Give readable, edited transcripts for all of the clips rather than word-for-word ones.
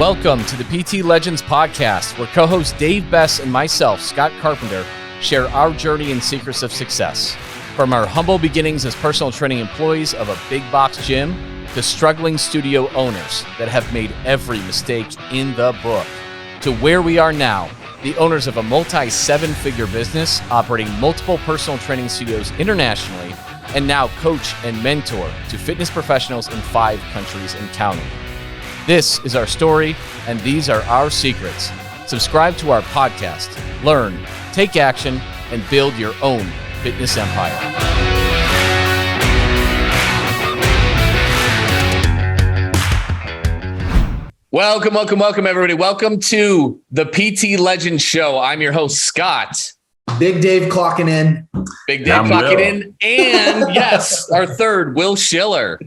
Welcome to the PT Legends podcast, where co-hosts Dave, Bess, and myself, Scott Carpenter, share our journey and secrets of success. From our humble beginnings as personal training employees of a big box gym to struggling studio owners that have made every mistake in the book, to where we are now, the owners of a multi-seven-figure business operating multiple personal training studios internationally, and now coach and mentor to fitness professionals in 5 countries and counting. This is our story, and these are our secrets. Subscribe to our podcast, learn, take action, and build your own fitness empire. Welcome, everybody. Welcome to the PT Legends Show. I'm your host, Scott. Big Dave clocking in. And yes, our third, Will Schiller.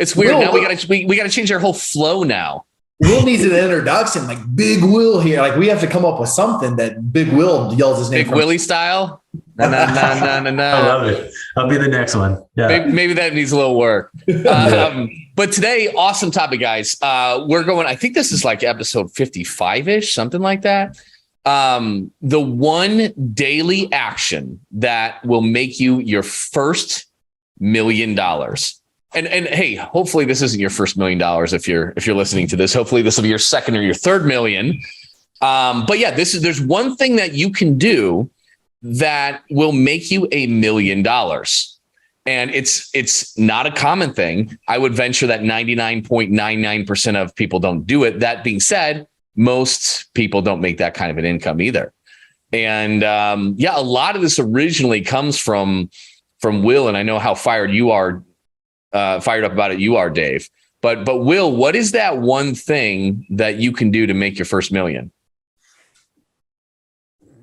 It's weird. Will, now we gotta change our whole flow now. Will needs an introduction, like Big Will here. Like we have to come up with something that Big Will yells his name. Big Willie style. No. I love it. I'll be the next one. Yeah. Maybe that needs a little work. But today, awesome topic, guys. We're going. I think this is like episode 55-ish, something like that. The one daily action that will make you your first $1 million. And hey, hopefully this isn't your first $1 million if you're listening to this. Hopefully this will be your second or your third million. But yeah, there's one thing that you can do that will make you $1 million. And it's not a common thing. I would venture that 99.99% of people don't do it. That being said, most people don't make that kind of an income either. And a lot of this originally comes from Will, and I know how fired up about it you are, Dave. But Will, what is that one thing that you can do to make your first $1 million?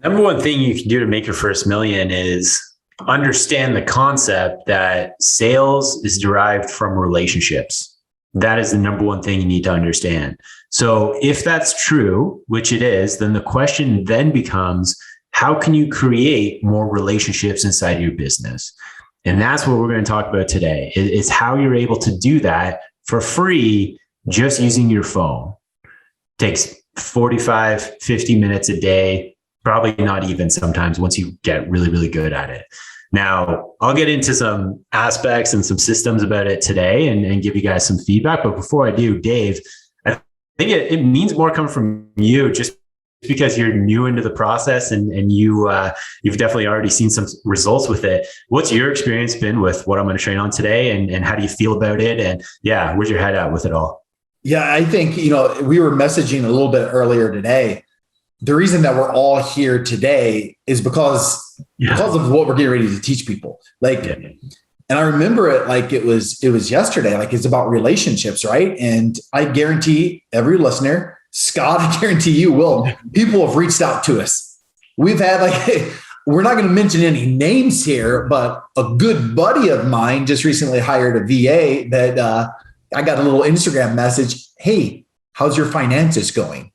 Number one thing you can do to make your first $1 million is understand the concept that sales is derived from relationships. That is the number one thing you need to understand. So if that's true, which it is, then the question then becomes, how can you create more relationships inside your business? And that's what we're going to talk about today, is how you're able to do that for free just using your phone. Takes 45, 50 minutes a day, probably not even sometimes once you get really, really good at it. Now, I'll get into some aspects and some systems about it today and give you guys some feedback. But before I do, Dave, I think it means more coming from you just because you're new into the process and you've definitely already seen some results with it. What's your experience been with what I'm going to train on today, and how do you feel about it? And yeah, where's your head at with it all? Yeah, I think, we were messaging a little bit earlier today. The reason that we're all here today is because of what we're getting ready to teach people. And I remember it like it was yesterday. Like it's about relationships, right? And I guarantee every listener, Scott, I guarantee you will. People have reached out to us. We've had we're not going to mention any names here, but a good buddy of mine just recently hired a VA that I got a little Instagram message. Hey, how's your finances going?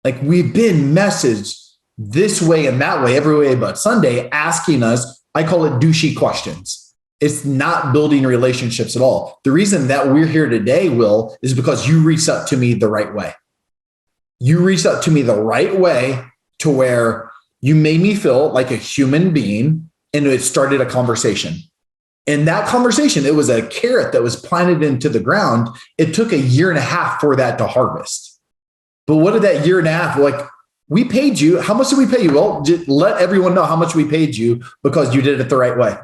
Like we've been messaged this way and that way, every way but Sunday, asking us, I call it douchey questions. It's not building relationships at all. The reason that we're here today, Will, is because you reached out to me the right way. You reached out to me the right way to where you made me feel like a human being, and it started a conversation. And that conversation, it was a carrot that was planted into the ground. It took 1.5 years for that to harvest. But what did that 1.5 years, like we paid you, how much did we pay you? Well, just let everyone know how much we paid you because you did it the right way.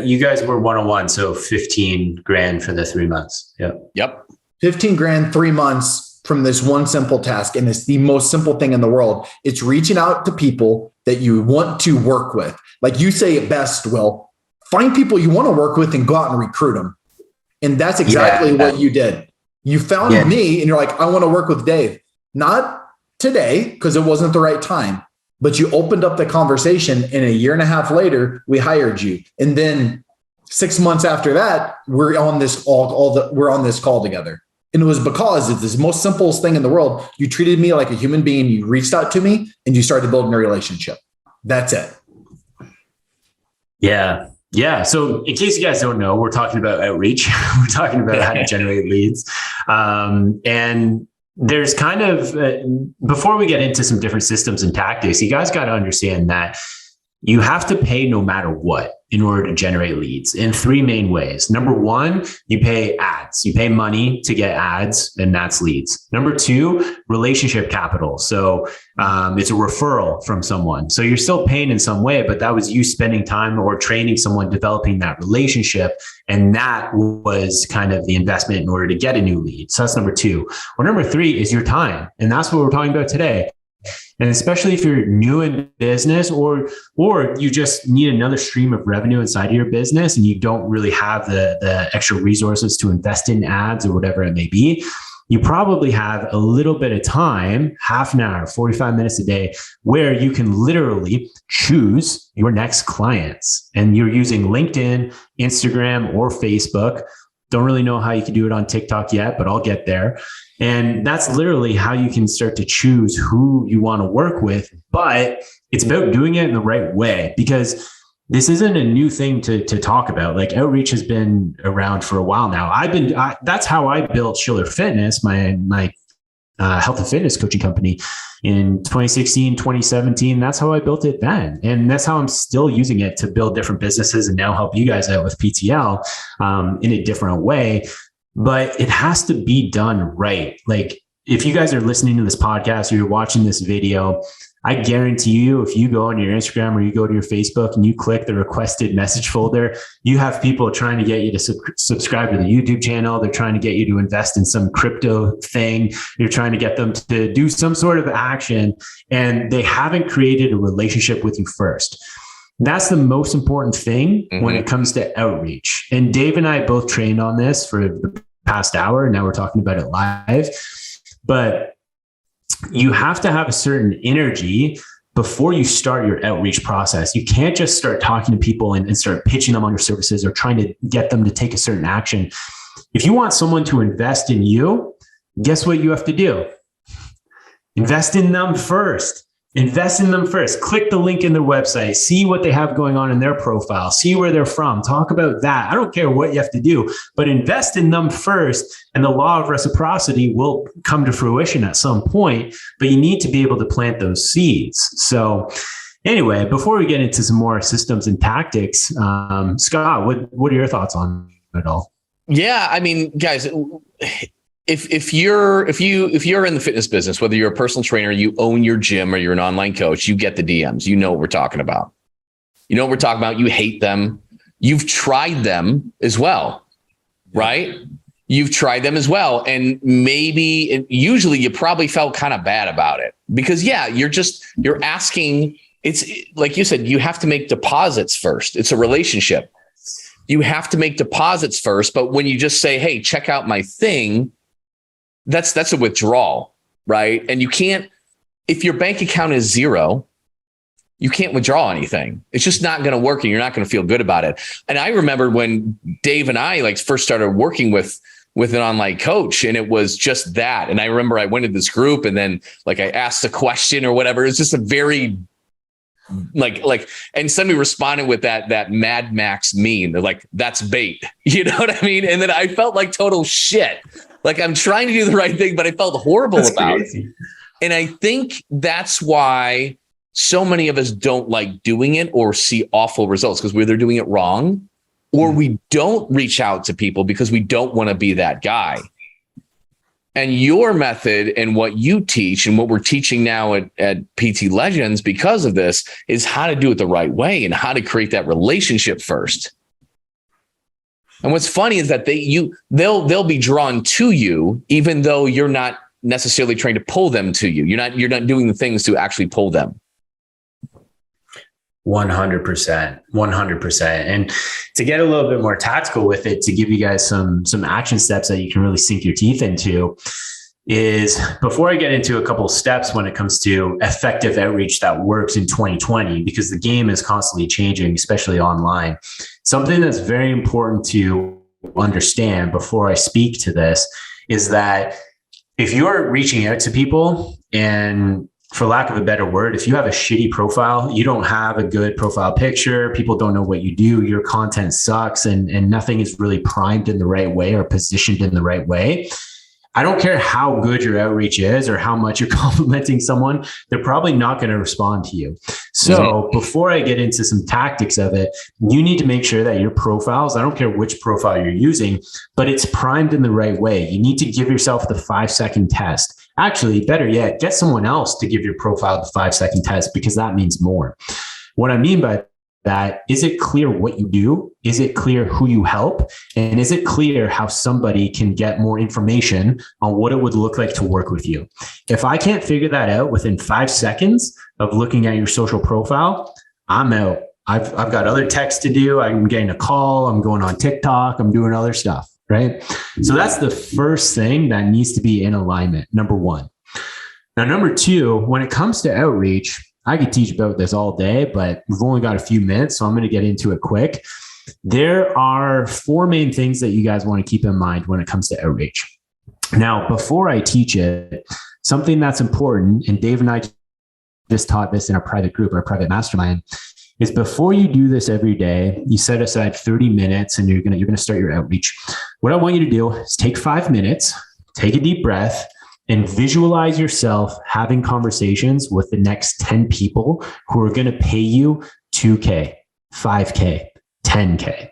You guys were one-on-one, so 15 grand for the 3 months. Yep. 15 grand, 3 months. From this one simple task. And it's the most simple thing in the world. It's reaching out to people that you want to work with. Like you say it best, Will, find people you want to work with and go out and recruit them. And that's exactly what you did. You found me and you're like, I want to work with Dave. Not today, because it wasn't the right time, but you opened up the conversation, and 1.5 years later, we hired you. And then 6 months after that, we're on this we're on this call together. And it was because it's the most simplest thing in the world. You treated me like a human being. You reached out to me and you started building a relationship. That's it. Yeah. Yeah. So in case you guys don't know, we're talking about outreach. We're talking about how to generate leads. And there's kind of, before we get into some different systems and tactics, you guys got to understand that you have to pay no matter what in order to generate leads in three main ways. Number one, you pay ads. You pay money to get ads, and that's leads. Number two, relationship capital. So it's a referral from someone. So you're still paying in some way, but that was you spending time or training someone, developing that relationship. And that was kind of the investment in order to get a new lead. So that's number two. Or number three is your time. And that's what we're talking about today. And especially if you're new in business or you just need another stream of revenue inside of your business and you don't really have the extra resources to invest in ads or whatever it may be, you probably have a little bit of time, half an hour, 45 minutes a day, where you can literally choose your next clients. And you're using LinkedIn, Instagram, or Facebook. Don't really know how you can do it on TikTok yet, but I'll get there. And that's literally how you can start to choose who you want to work with. But it's about doing it in the right way, because this isn't a new thing to talk about. Like, outreach has been around for a while now. That's how I built Schiller Fitness, my health and fitness coaching company in 2016, 2017. That's how I built it then. And that's how I'm still using it to build different businesses and now help you guys out with PTL in a different way. But it has to be done right. Like, if you guys are listening to this podcast or you're watching this video, I guarantee you, if you go on your Instagram or you go to your Facebook and you click the requested message folder, you have people trying to get you to subscribe to the YouTube channel. They're trying to get you to invest in some crypto thing. You're trying to get them to do some sort of action, and they haven't created a relationship with you first. That's the most important thing when it comes to outreach. And Dave and I both trained on this for the past hour. And now we're talking about it live. But you have to have a certain energy before you start your outreach process. You can't just start talking to people and start pitching them on your services or trying to get them to take a certain action. If you want someone to invest in you, guess what you have to do? Invest in them first. Invest in them first. Click the link in their website. See what they have going on in their profile. See where they're from. Talk about that. I don't care what you have to do, but invest in them first. And the law of reciprocity will come to fruition at some point, but you need to be able to plant those seeds. So anyway, before we get into some more systems and tactics, Scott, what are your thoughts on it all? Yeah. I mean, guys, if you're in the fitness business, whether you're a personal trainer, you own your gym, or you're an online coach, you get the DMs. You know what we're talking about. You know what we're talking about. You hate them. You've tried them as well, right? You've tried them as well. And usually you probably felt kind of bad about it because you're asking, it's like you said, you have to make deposits first. It's a relationship. You have to make deposits first. But when you just say, hey, check out my thing, that's a withdrawal, right? And you can't, if your bank account is zero, you can't withdraw anything. It's just not going to work, and you're not going to feel good about it. And I remember when Dave and I first started working with an online coach, and it was just that. And I remember I went to this group, and then I asked a question or whatever. It's just a very and somebody responded with that Mad Max meme. They're like, that's bait. You know what I mean? And then I felt like total shit. I'm trying to do the right thing, but I felt horrible about it. And I think that's why so many of us don't like doing it or see awful results, because we're either doing it wrong or we don't reach out to people because we don't want to be that guy. And your method and what you teach and what we're teaching now at PT Legends because of this is how to do it the right way and how to create that relationship first. And what's funny is that they'll be drawn to you, even though you're not necessarily trying to pull them to you. You're not doing the things to actually pull them. 100%. And to get a little bit more tactical with it, to give you guys some action steps that you can really sink your teeth into, is before I get into a couple of steps when it comes to effective outreach that works in 2020, because the game is constantly changing, especially online. Something that's very important to understand before I speak to this is that if you're reaching out to people and for lack of a better word, if you have a shitty profile, you don't have a good profile picture, people don't know what you do, your content sucks, and nothing is really primed in the right way or positioned in the right way. I don't care how good your outreach is or how much you're complimenting someone, they're probably not going to respond to you. So before I get into some tactics of it, you need to make sure that your profiles, I don't care which profile you're using, but it's primed in the right way. You need to give yourself the 5-second test. Actually, better yet, get someone else to give your profile the 5-second test, because that means more. What I mean by that, is it clear what you do? Is it clear who you help? And is it clear how somebody can get more information on what it would look like to work with you? If I can't figure that out within 5 seconds of looking at your social profile, I'm out. I've got other texts to do. I'm getting a call. I'm going on TikTok. I'm doing other stuff, right? So that's the first thing that needs to be in alignment, number one. Now, number two, when it comes to outreach, I could teach about this all day, but we've only got a few minutes, so I'm going to get into it quick. There are 4 main things that you guys want to keep in mind when it comes to outreach. Now, before I teach it, something that's important, and Dave and I just taught this in our private group, our private mastermind, is before you do this every day, you set aside 30 minutes and you're going to start your outreach. What I want you to do is take 5 minutes, take a deep breath, and visualize yourself having conversations with the next 10 people who are going to pay you $2K, $5K, $10K.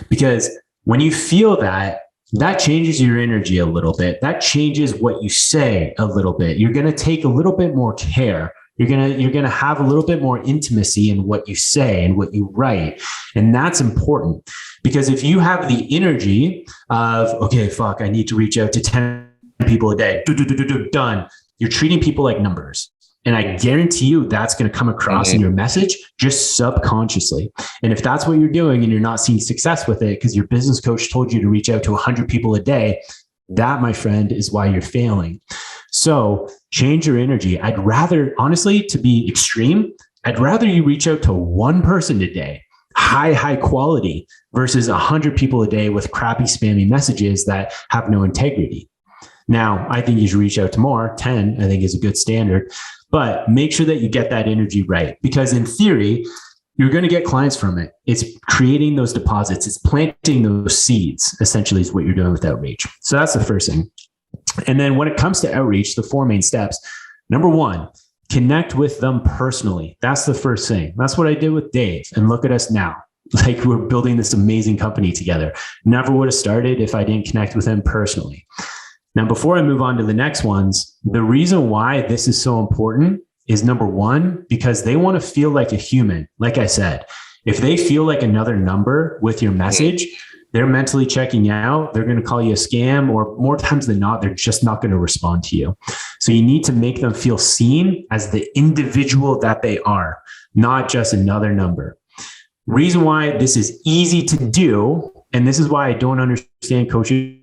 Because when you feel that, that changes your energy a little bit. That changes what you say a little bit. You're going to take a little bit more care. You're going to have a little bit more intimacy in what you say and what you write. And that's important, because if you have the energy of, okay, fuck, I need to reach out to 10 people a day, done. You're treating people like numbers. And I guarantee you that's going to come across in your message just subconsciously. And if that's what you're doing and you're not seeing success with it because your business coach told you to reach out to 100 people a day, that, my friend, is why you're failing. So change your energy. I'd rather, honestly, to be extreme, I'd rather you reach out to 1 person a day, high quality, versus 100 people a day with crappy, spammy messages that have no integrity. Now, I think you should reach out to more. 10, I think, is a good standard, but make sure that you get that energy right, because in theory, you're going to get clients from it. It's creating those deposits. It's planting those seeds, essentially, is what you're doing with outreach. So that's the first thing. And then when it comes to outreach, the 4 main steps, number 1, connect with them personally. That's the first thing. That's what I did with Dave. And look at us now. Like, we're building this amazing company together. Never would have started if I didn't connect with him personally. Now, before I move on to the next ones, the reason why this is so important is, number 1, because they want to feel like a human. Like I said, if they feel like another number with your message, they're mentally checking out. They're going to call you a scam, or more times than not, they're just not going to respond to you. So you need to make them feel seen as the individual that they are, not just another number. Reason why this is easy to do, and this is why I don't understand coaches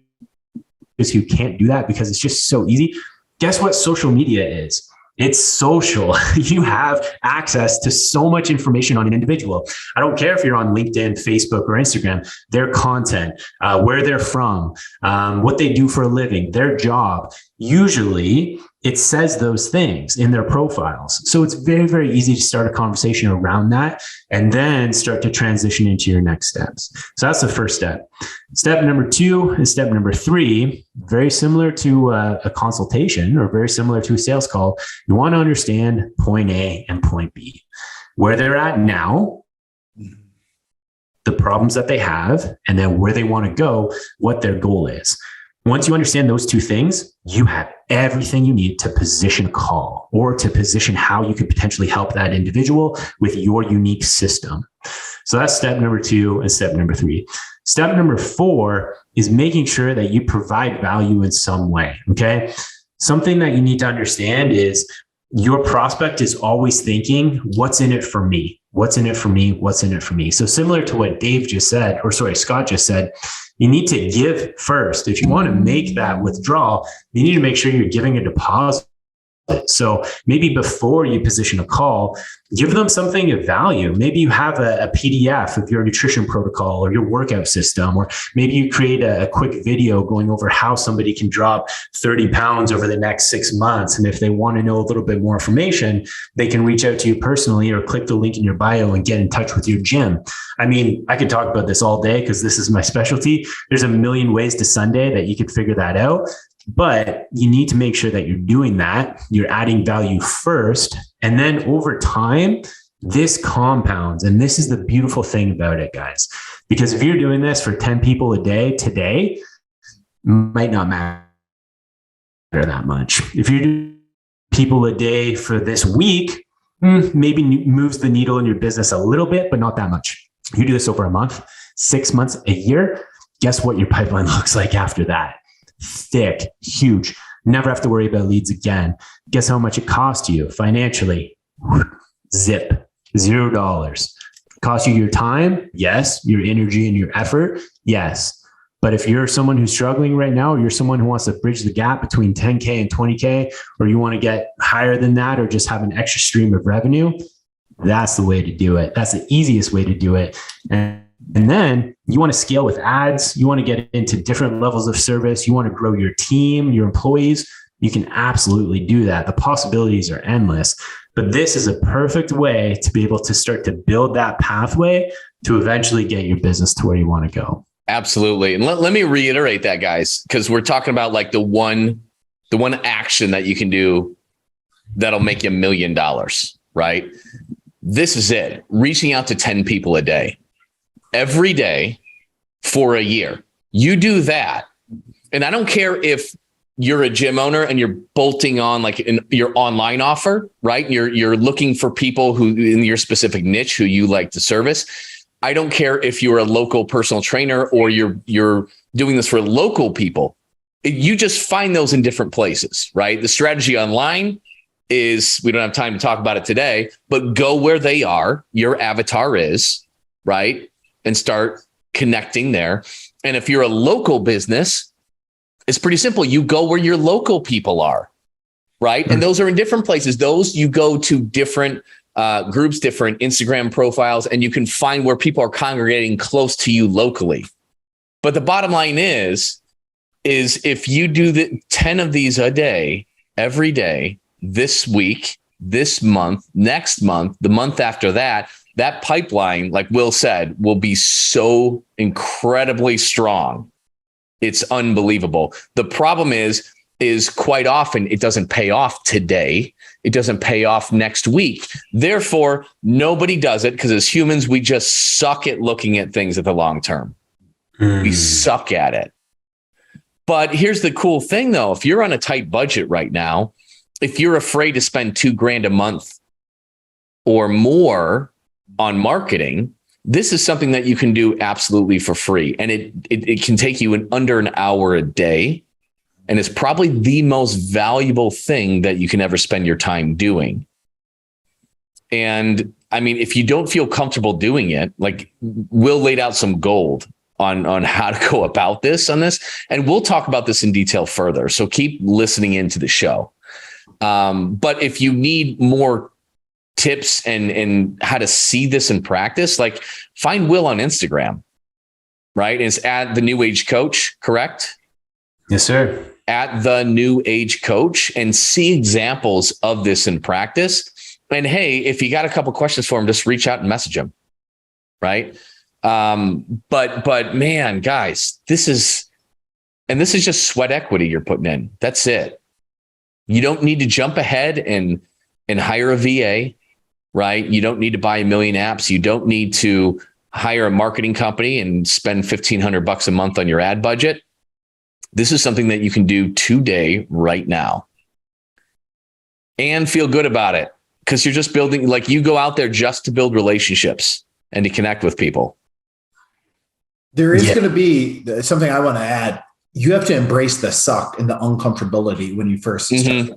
who can't do that, because it's just so easy. Guess what social media is? It's social. You have access to so much information on an individual. I don't care if you're on LinkedIn, Facebook, or Instagram, their content, where they're from, what they do for a living, their job. Usually it says those things in their profiles. So it's very, very easy to start a conversation around that and then start to transition into your next steps. So that's the first step. Step number 2 and step number 3, very similar to a consultation or very similar to a sales call. You want to understand point A and point B, where they're at now, the problems that they have, and then where they want to go, what their goal is. Once you understand those 2 things, you have everything you need to position a call or to position how you could potentially help that individual with your unique system. So that's step number 2 and step number 3. Step number 4 is making sure that you provide value in some way. Okay. Something that you need to understand is your prospect is always thinking, what's in it for me? What's in it for me? What's in it for me? So similar to what Scott just said, you need to give first. If you want to make that withdrawal, you need to make sure you're giving a deposit So maybe before you position a call, give them something of value. Maybe you have a PDF of your nutrition protocol or your workout system, or maybe you create a quick video going over how somebody can drop 30 pounds over the next 6 months. And if they want to know a little bit more information, they can reach out to you personally or click the link in your bio and get in touch with your gym. I mean, I could talk about this all day because this is my specialty. There's a million ways to Sunday that you could figure that out. But you need to make sure that you're doing that. You're adding value first. And then over time, this compounds. And this is the beautiful thing about it, guys. Because if you're doing this for 10 people a day today, might not matter that much. If you're doing people a day for this week, maybe moves the needle in your business a little bit, but not that much. You do this over a month, 6 months, a year, guess what your pipeline looks like after that? Thick, huge. Never have to worry about leads again. Guess how much it cost you financially? Zip, $0. Cost you your time? Yes. Your energy and your effort? Yes. But if you're someone who's struggling right now, or you're someone who wants to bridge the gap between 10K and 20K, or you want to get higher than that, or just have an extra stream of revenue, that's the way to do it. That's the easiest way to do it. And then you want to scale with ads. You want to get into different levels of service. You want to grow your team, your employees. You can absolutely do that. The possibilities are endless. But this is a perfect way to be able to start to build that pathway to eventually get your business to where you want to go. Absolutely. And let me reiterate that, guys, because we're talking about like the one action that you can do that'll make you $1 million, right? This is it. Reaching out to 10 people a day. Every day for a year. You do that. And I don't care if you're a gym owner and you're bolting on like your online offer, right? You're looking for people who in your specific niche who you like to service. I don't care if you're a local personal trainer or you're doing this for local people. You just find those in different places, right? The strategy online is, we don't have time to talk about it today, but go where they are, your avatar is, right? And start connecting there. And if you're a local business, it's pretty simple. You go where your local people are, right? And those are in different places. Those you go to different groups, different Instagram profiles, and you can find where people are congregating close to you locally. But the bottom line is if you do the 10 of these a day, every day, this week, this month, next month, the month after that, that pipeline, like Will said, will be so incredibly strong. It's unbelievable. The problem is quite often it doesn't pay off today. It doesn't pay off next week. Therefore, nobody does it because as humans, we just suck at looking at things at the long term. We suck at it. But here's the cool thing, though. If you're on a tight budget right now, if you're afraid to spend $2,000 a month or more on marketing, this is something that you can do absolutely for free. And it can take you under an hour a day. And it's probably the most valuable thing that you can ever spend your time doing. And I mean, if you don't feel comfortable doing it, like Will laid out some gold on how to go about this on this. And we'll talk about this in detail further. So keep listening into the show. But if you need more tips and how to see this in practice, like find Will on Instagram, right? It's at the New Age Coach, correct? Yes, sir. At the New Age Coach, and see examples of this in practice. And hey, if you got a couple questions for him, just reach out and message him. Right. But man, guys, this is just sweat equity you're putting in. That's it. You don't need to jump ahead and hire a VA. Right? You don't need to buy 1 million apps. You don't need to hire a marketing company and spend $1,500 a month on your ad budget. This is something that you can do today, right now, and feel good about it because you're just building, like you go out there just to build relationships and to connect with people. There is going to be something I want to add. You have to embrace the suck and the uncomfortability when you first start.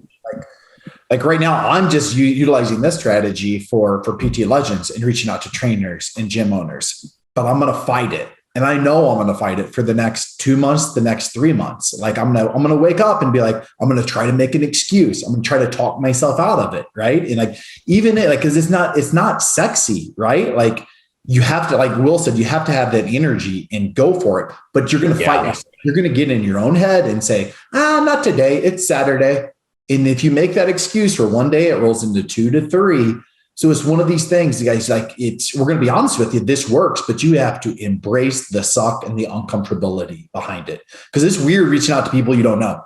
Like right now, I'm just utilizing this strategy for PT Legends and reaching out to trainers and gym owners, but I'm going to fight it. and I know I'm going to fight it for the next 2 months, the next 3 months. Like I'm going to wake up and be like, I'm going to try to make an excuse. I'm going to try to talk myself out of it. Right. And like, even like, cause it's not sexy, right? Like you have to, like Will said, you have to have that energy and go for it, but you're going to fight yourself. You're going to get in your own head and say, not today. It's Saturday. And if you make that excuse for one day, it rolls into 2 to 3. So it's one of these things, guys, like we're going to be honest with you, this works, but you have to embrace the suck and the uncomfortability behind it. Because it's weird reaching out to people you don't know.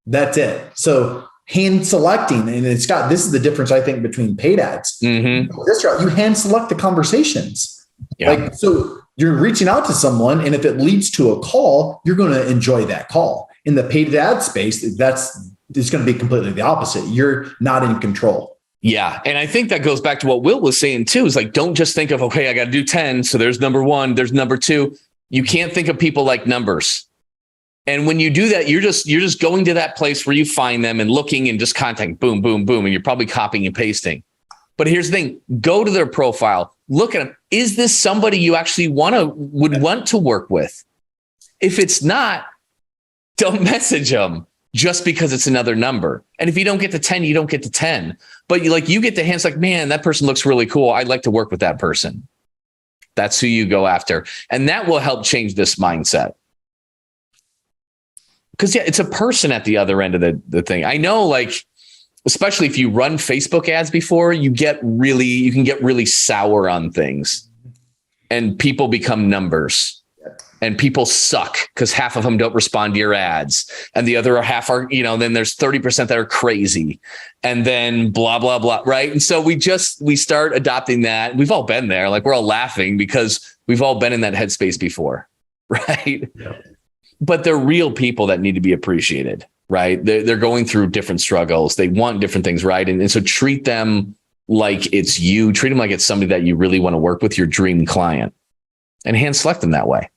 That's it. So hand selecting, and this is the difference, I think, between paid ads. Mm-hmm. This route, you hand select the conversations. Yeah. Like, so you're reaching out to someone, and if it leads to a call, you're going to enjoy that call. In the paid ad space, it's going to be completely the opposite. You're not in control. Yeah. And I think that goes back to what Will was saying too, is like, don't just think of, okay, I got to do 10. So there's number 1, there's number 2. You can't think of people like numbers. And when you do that, you're just going to that place where you find them and looking and just contacting, boom, boom, boom. And you're probably copying and pasting. But here's the thing, go to their profile, look at them. Is this somebody you actually would want to work with? If it's not, don't message them. Just because it's another number. And if you don't get to 10, you don't get to 10. But you get the hands like, man, that person looks really cool. I'd like to work with that person. That's who you go after. And that will help change this mindset. Because it's a person at the other end of the thing. I know, like, especially if you run Facebook ads before, you can get really sour on things. And people become numbers. And people suck because half of them don't respond to your ads, and the other half are, then there's 30% that are crazy, and then blah, blah, blah. Right. And so we start adopting that. We've all been there. Like, we're all laughing because we've all been in that headspace before. Right. Yeah. But they're real people that need to be appreciated. Right. They're going through different struggles. They want different things. Right. And so treat them like it's you. Treat them like it's somebody that you really want to work with, your dream client, and hand select them that way.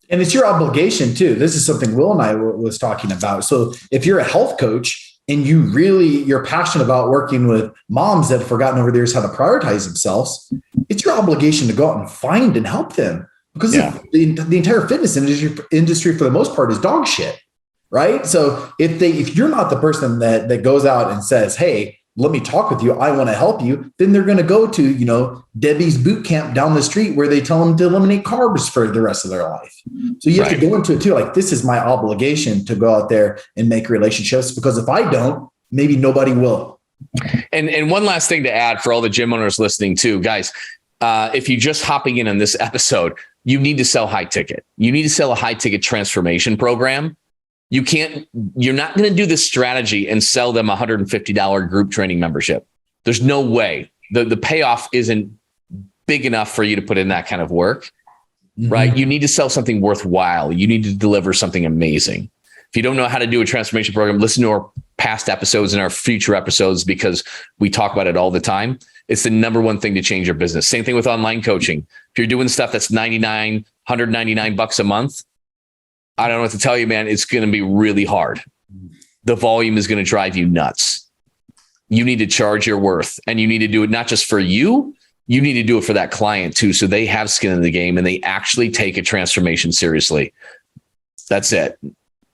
And it's your obligation too. This is something Will and I was talking about. So if you're a health coach and you're passionate about working with moms that have forgotten over the years how to prioritize themselves, it's your obligation to go out and find and help them, because the entire fitness industry for the most part is dog shit. Right. So if you're not the person that goes out and says, hey, let me talk with you, I want to help you, then they're going to go to, Debbie's boot camp down the street where they tell them to eliminate carbs for the rest of their life. So you have to go into it too. Like, this is my obligation to go out there and make relationships, because if I don't, maybe nobody will. And one last thing to add for all the gym owners listening too, guys, if you're just hopping in on this episode, you need to sell high ticket. You need to sell a high ticket transformation program. You're not going to do this strategy and sell them a $150 group training membership. There's no way. The payoff isn't big enough for you to put in that kind of work, right? You need to sell something worthwhile. You need to deliver something amazing. If you don't know how to do a transformation program, listen to our past episodes and our future episodes, because we talk about it all the time. It's the number one thing to change your business. Same thing with online coaching. If you're doing stuff that's $199 a month, I don't know what to tell you, man. It's going to be really hard. The volume is going to drive you nuts. You need to charge your worth, and you need to do it not just for you. You need to do it for that client too, so they have skin in the game and they actually take a transformation seriously. That's it.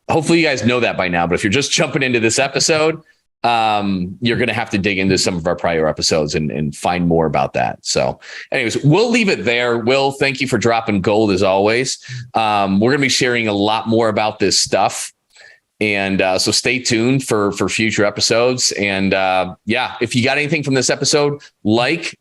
Hopefully you guys know that by now, but if you're just jumping into this episode, you're going to have to dig into some of our prior episodes and find more about that. So anyways, we'll leave it there. Will, thank you for dropping gold as always. We're going to be sharing a lot more about this stuff. And so stay tuned for future episodes. And if you got anything from this episode,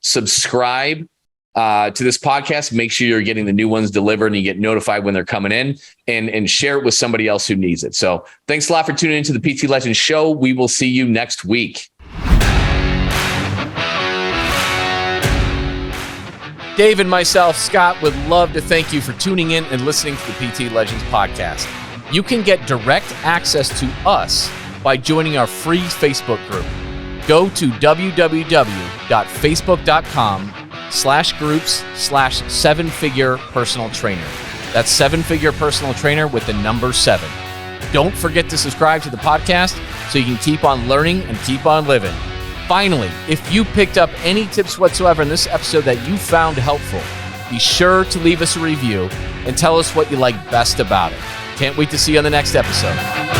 subscribe to this podcast. Make sure you're getting the new ones delivered and you get notified when they're coming in, and share it with somebody else who needs it. So thanks a lot for tuning into the PT Legends Show. We will see you next week. Dave and myself, Scott, would love to thank you for tuning in and listening to the PT Legends podcast. You can get direct access to us by joining our free Facebook group. Go to www.facebook.com/groups/7-figure personal trainer. That's 7-figure personal trainer with the number 7. Don't forget to subscribe to the podcast so you can keep on learning and keep on living. Finally, if you picked up any tips whatsoever in this episode that you found helpful, be sure to leave us a review and tell us what you like best about it. Can't wait to see you on the next episode.